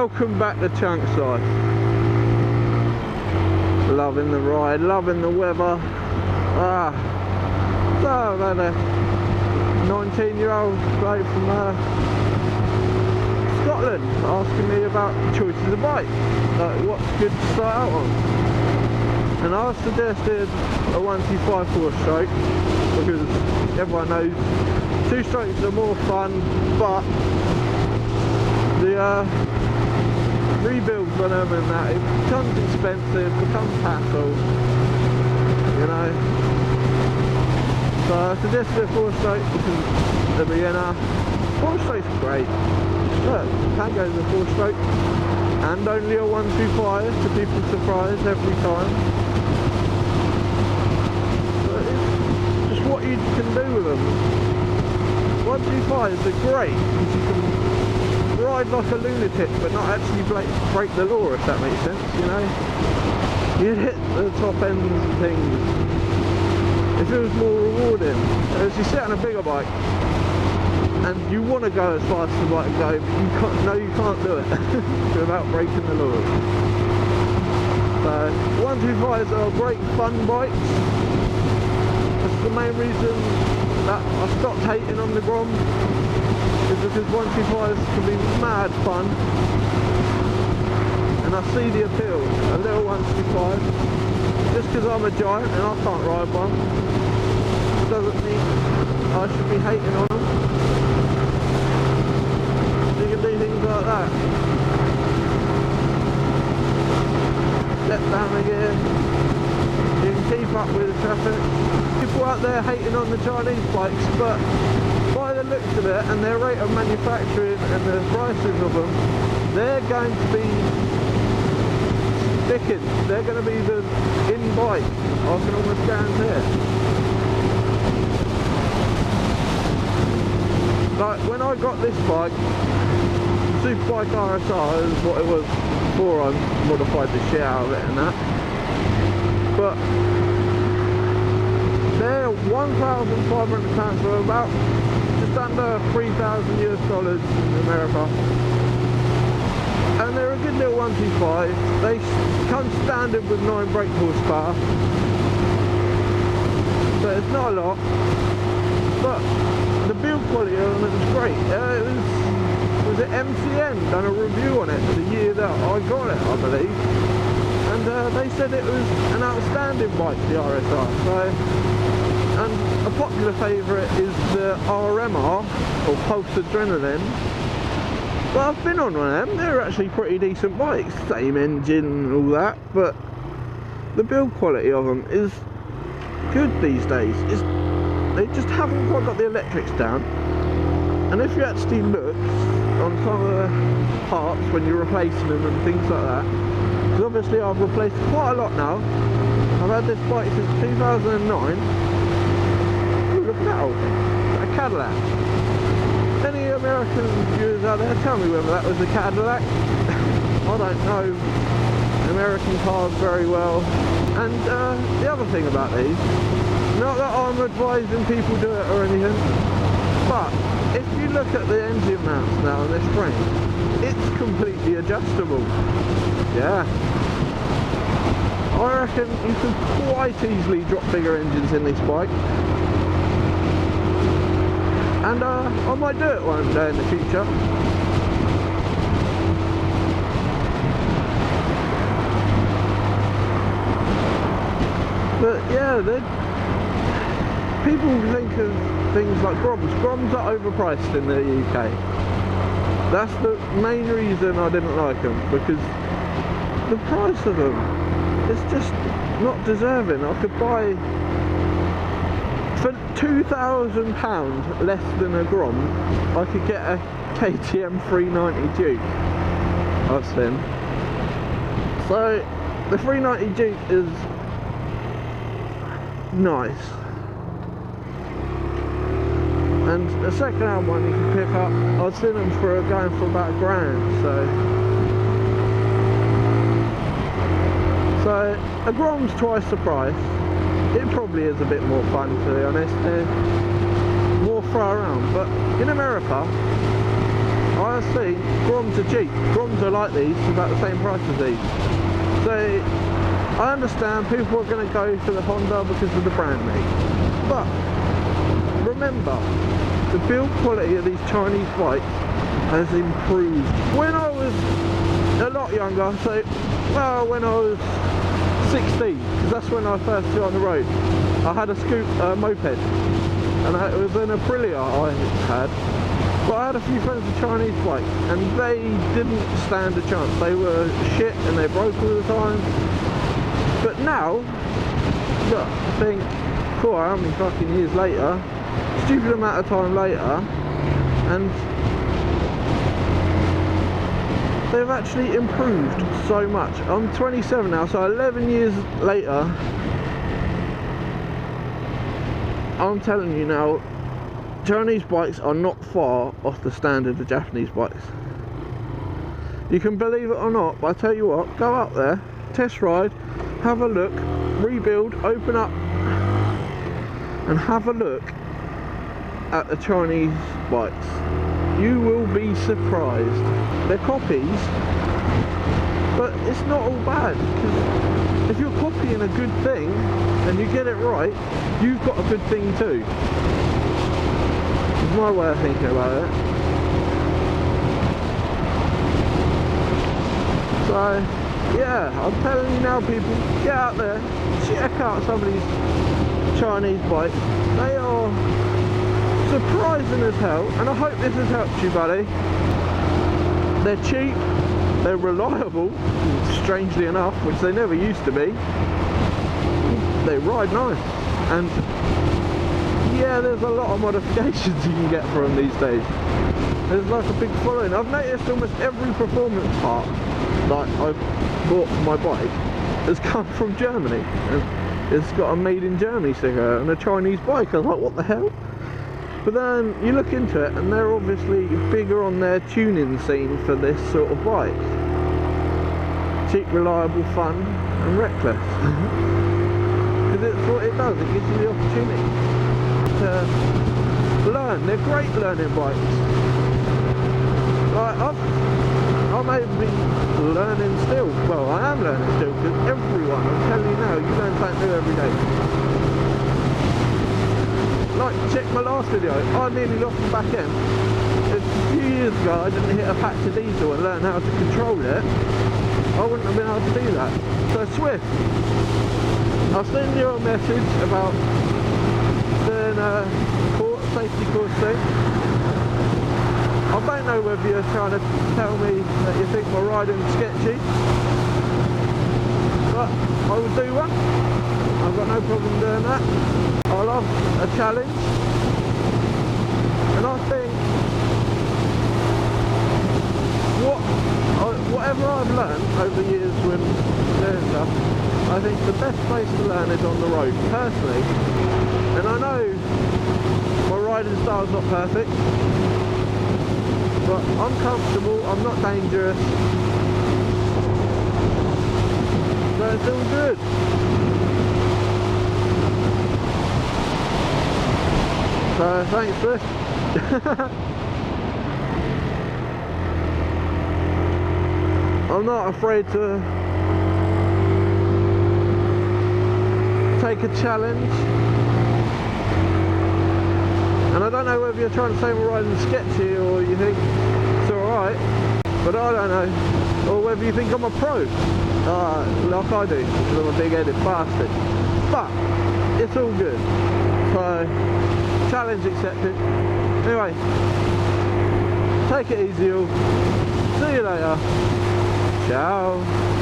Welcome back to Chunks Life. Loving the ride, loving the weather. So I've had a 19-year-old bloke from Scotland asking me about choices of bike, like what's good to start out on. And I suggested a 125 4-stroke because everyone knows 2-strokes are more fun, but the rebuilds on them and that, it becomes expensive, becomes hassle, you know. So I suggested a 4-stroke because the beginner. 4-stroke's great. Look, can go with a 4-stroke and only a 125 to people's surprise every time. But it's just what you can do with them. 125s are great because you can ride like a lunatic but not actually break the law, if that makes sense, you know. You hit the top ends and things. It feels more rewarding. As you sit on a bigger bike and you want to go as fast as the bike can go, but you can't, no, you can't do it without breaking the laws. So 125s are great fun bikes. That's the main reason that I stopped hating on the Grom, is because 125s can be mad fun, and I see the appeal. A little 125, just because I'm a giant and I can't ride one, doesn't mean I should be hating on them. You can do things like that. Step down again. You can keep up with the traffic. People out there hating on the Chinese bikes, but by the looks of it and their rate of manufacturing and the prices of them, they're going to be sticking. They're going to be the in bike. I can almost guarantee it. Like when I got this bike, Superbike RSR is what it was before I modified the shit out of it and that. But they're £1,500 for about just under $3,000 US in America, and they're a good little 125. They come standard with 9 brake horsepower, so it's not a lot, but the build quality of them is great. Was it MCN done a review on it the year that I got it, I believe, and they said it was an outstanding bike, the RSR. So, and a popular favourite is the RMR, or Pulse Adrenaline. But I've been on one of them, they're actually pretty decent bikes, same engine and all that, but the build quality of them is good these days. They just haven't quite got the electrics down. And if you actually look on some of the parts when you're replacing them and things like that, because obviously I've replaced quite a lot now. I've had this bike since 2009. Look at that old thing, a Cadillac. Any American viewers out there, tell me whether that was a Cadillac. I don't know American cars very well. And the other thing about these, not that I'm advising people do it or anything, but if you look at the engine mounts now on this frame, it's completely adjustable. Yeah. I reckon you could quite easily drop bigger engines in this bike. And I might do it one day in the future. But yeah, people think of things like Groms. Groms are overpriced in the UK. That's the main reason I didn't like them, because the price of them is just not deserving. I could buy for £2,000 less than a Grom, I could get a KTM 390 Duke I've seen. So the 390 Duke is nice, and the second hand one you can pick up, I've seen them going for about £1,000. So a Grom's twice the price. It probably is a bit more fun, to be honest. They're more throw around, but in America I see Groms are cheap. Groms are like these, about the same price as these. So I understand people are going to go for the Honda because of the brand name, but remember, the build quality of these Chinese bikes has improved. When I was a lot younger, so when I was 16, because that's when I first got on the road, I had a moped, and it was an Aprilia I had. But I had a few friends with Chinese bikes, and they didn't stand a chance. They were shit and they broke all the time. But now, look, I think, how many fucking years later, stupid amount of time later, and they've actually improved so much. I'm 27 now, so 11 years later, I'm telling you now, Chinese bikes are not far off the standard of Japanese bikes. You can believe it or not, but I tell you what, go out there, test ride, have a look, rebuild, open up and have a look at the Chinese bikes. You will be surprised. They're copies, but it's not all bad, because if you're copying a good thing and you get it right, you've got a good thing too. It's my way of thinking about it. So yeah, I'm telling you now, people, get out there, check out some of these Chinese bikes. They are surprising as hell, and I hope this has helped you, buddy. They're cheap, they're reliable, strangely enough, which they never used to be. They ride nice, and yeah, there's a lot of modifications you can get for them these days. There's like a big following. I've noticed almost every performance part that I've bought for my bike has come from Germany, and it's got a made in Germany sticker and a Chinese bike. I was like, what the hell? But then you look into it, and they're obviously bigger on their tuning scene for this sort of bike. Cheap, reliable, fun and reckless. Because it's what it does, it gives you the opportunity to learn. They're great learning bikes. Like I may be learning still. Well, I am learning still, because everyone, I'm telling you now, you learn something new every day. Like, check my last video, I nearly lost my back end. A few years ago I didn't hit a patch of diesel and learn how to control it. I wouldn't have been able to do that. So Swift, I'll send you a message about doing a safety course thing. I don't know whether you're trying to tell me that you think my riding's sketchy, but I will do one. I've got no problem doing that. I love a challenge, and I think whatever I've learned over the years when doing stuff, I think the best place to learn is on the road, personally. And I know my riding style's not perfect, but I'm comfortable, I'm not dangerous, so it's all good. So thanks, Swift. I'm not afraid to take a challenge, and I don't know whether you're trying to say we're riding sketchy or you think it's alright, but I don't know, or whether you think I'm a pro, like I do, because I'm a big-headed bastard. But it's all good. So challenge accepted. Anyway, take it easy all. See you later. Ciao.